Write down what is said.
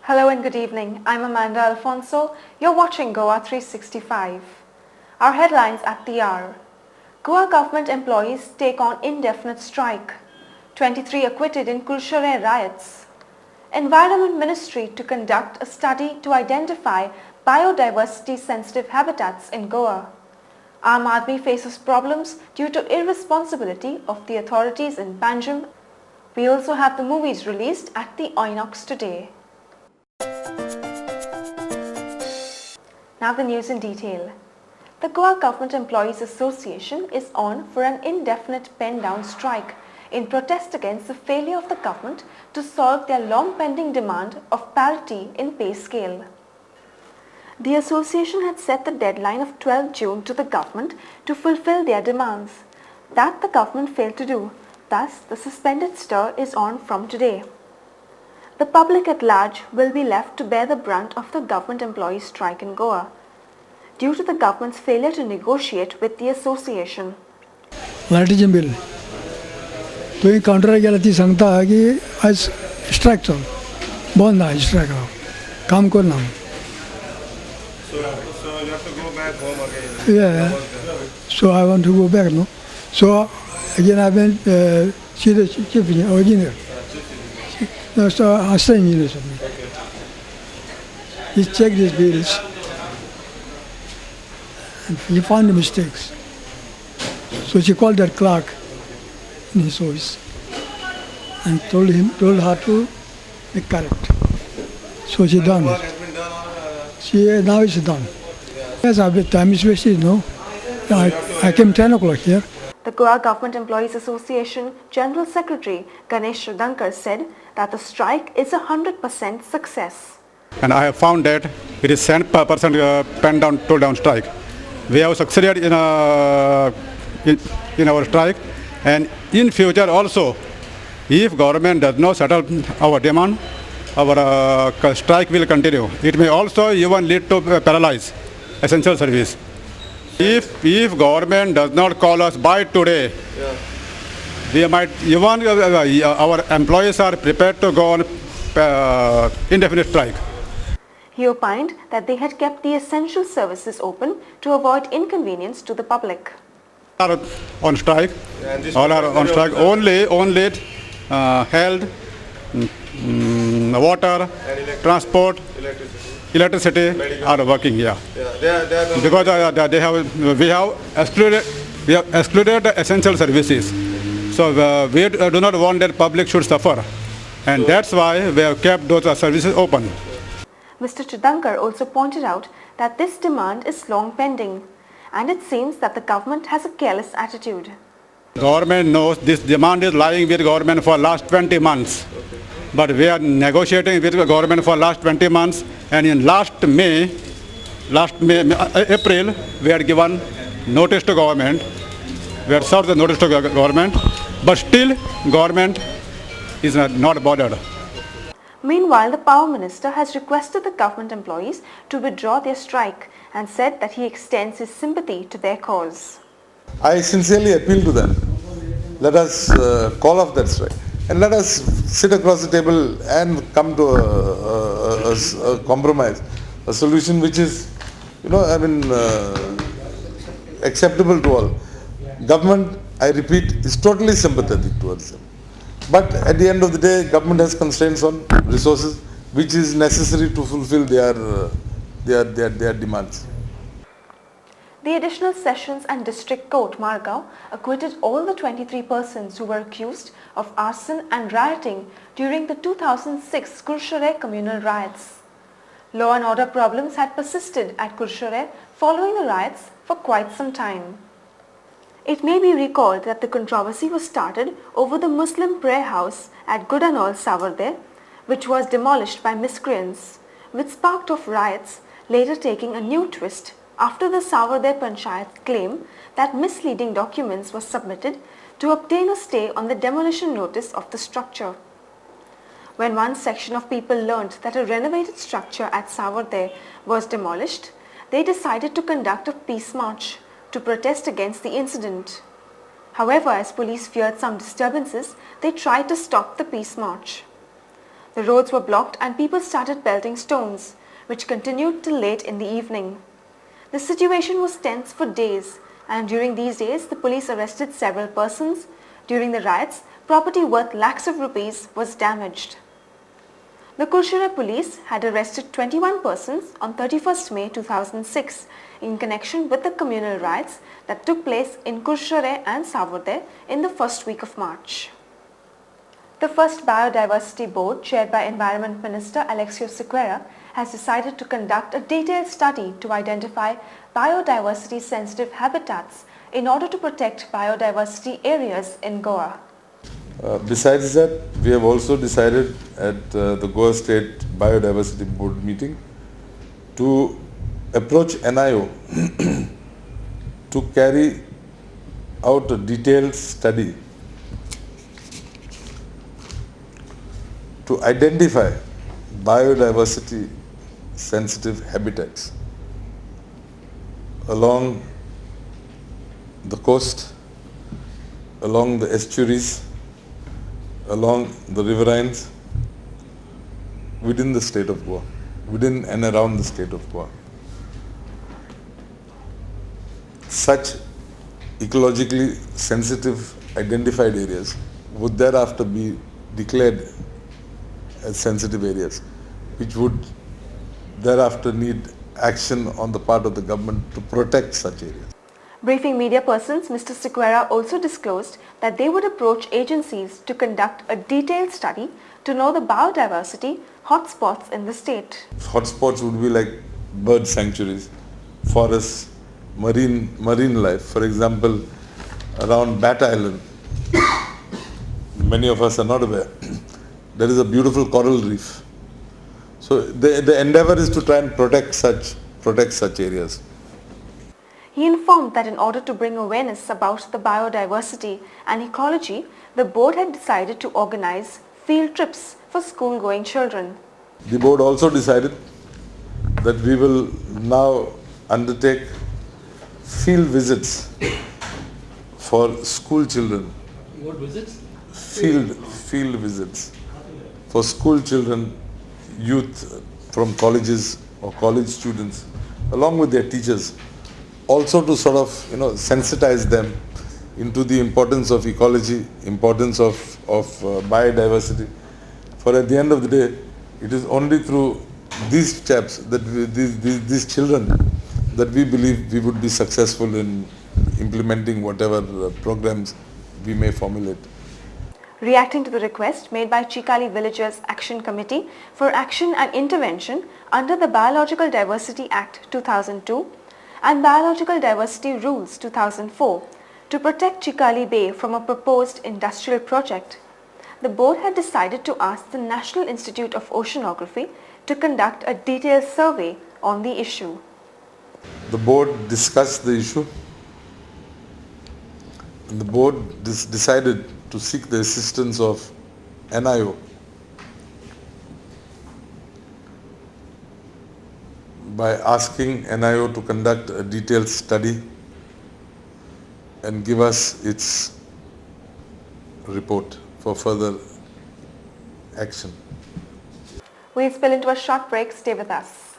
Hello and good evening. I'm Amanda Alfonso. You're watching Goa 365. Our headlines at the hour. Goa government employees take on indefinite strike. 23 acquitted in Kurshare riots. Environment Ministry to conduct a study to identify biodiversity sensitive habitats in Goa. Aam Aadmi faces problems due to irresponsibility of the authorities in Panjim. We also have the movies released at the Inox today. Now the news in detail. The Goa Government Employees Association is on for an indefinite pen-down strike in protest against the failure of the government to solve their long-pending demand of parity in pay scale. The association had set the deadline of 12 June to the government to fulfill their demands. That the government failed to do. Thus, the suspended stir is on from today. The public at large will be left to bear the brunt of the government employees' strike in Goa due to the government's failure to negotiate with the association. लाईटीचे bill तुम्ही काउंटरार गेला ती सांगता की आज strike चल बंद आहे स्ट्रायक काम करना. So you have to go back home again. Yeah, so I want to go back, no. So again I went see the chief engineer. No, so assistant engineer. He checked his bills and he found the mistakes. So she called that clerk in his office and told her to make correct. So she done it. Now it's done. Yes, a bit time is wasted, no? I came 10 o'clock here. The Goa Government Employees Association General Secretary Ganesh Shridankar said that the strike is a 100% success. And I have found that it is 100% pen down, tool down strike. We have succeeded in our strike, and in future also, if government does not settle our demand, our strike will continue. It may also even lead to paralyze essential service. If government does not call us by today, we might even our employees are prepared to go on indefinite strike. He opined that they had kept the essential services open to avoid inconvenience to the public. All are on strike. All are on strike. Only health, water, transport, electricity are working here. Because we have excluded the essential services. So we do not want that public should suffer, and that's why we have kept those services open. Mr. Shridankar also pointed out that this demand is long pending, and it seems that the government has a careless attitude. Government knows this demand is lying with government for last 20 months. But we are negotiating with the government for last 20 months, and in April, we had given notice to government. We had served the notice to government, but still government is not bothered. Meanwhile, the Power Minister has requested the government employees to withdraw their strike and said that he extends his sympathy to their cause. I sincerely appeal to them. Let us call off that strike and let us sit across the table and come to a compromise, a solution which is, acceptable to all. Government, I repeat, is totally sympathetic towards them. But at the end of the day, government has constraints on resources which is necessary to fulfill their demands. The Additional Sessions and District Court, Margao, acquitted all the 23 persons who were accused of arson and rioting during the 2006 Kurshare communal riots. Law and order problems had persisted at Kurshare following the riots for quite some time. It may be recalled that the controversy was started over the Muslim prayer house at Goacom, Savarde, which was demolished by miscreants, which sparked off riots, later taking a new twist after the Savarde Panchayat claim that misleading documents were submitted to obtain a stay on the demolition notice of the structure. When one section of people learnt that a renovated structure at Savarde was demolished, they decided to conduct a peace march to protest against the incident. However, as police feared some disturbances, they tried to stop the peace march. The roads were blocked and people started pelting stones, which continued till late in the evening. The situation was tense for days, and during these days the police arrested several persons. During the riots, property worth lakhs of rupees was damaged. The Kurshare police had arrested 21 persons on 31st May 2006 in connection with the communal riots that took place in Kurshare and Savode in the first week of March. The first Biodiversity Board, chaired by Environment Minister Alexio Sequeira, has decided to conduct a detailed study to identify biodiversity-sensitive habitats in order to protect biodiversity areas in Goa. Besides that, we have also decided at the Goa State Biodiversity Board meeting to approach NIO to carry out a detailed study to identify biodiversity sensitive habitats along the coast, along the estuaries, along the riverines within the state of Goa, within and around the state of Goa. Such ecologically sensitive identified areas would thereafter be declared as sensitive areas, which would thereafter need action on the part of the government to protect such areas. Briefing media persons, Mr. Sequeira also disclosed that they would approach agencies to conduct a detailed study to know the biodiversity hotspots in the state. Hotspots would be like bird sanctuaries, forests, marine life. For example, around Bat Island, many of us are not aware, there is a beautiful coral reef. So the endeavor is to try and protect such areas. He informed that in order to bring awareness about the biodiversity and ecology, the board had decided to organize field trips for school-going children. The board also decided that we will now undertake field visits for school children. What visits? Field visits for school children, youth from colleges or college students, along with their teachers, also to sort of sensitize them into the importance of ecology, importance of biodiversity. For at the end of the day, it is only through these chaps, these children, that we believe we would be successful in implementing whatever programs we may formulate. Reacting to the request made by Chikali Villagers Action Committee for Action and Intervention under the Biological Diversity Act 2002 and Biological Diversity Rules 2004 to protect Chikali Bay from a proposed industrial project, the board had decided to ask the National Institute of Oceanography to conduct a detailed survey on the issue. The board discussed the issue and the board decided to seek the assistance of NIO by asking NIO to conduct a detailed study and give us its report for further action. We'll spill into a short break. Stay with us.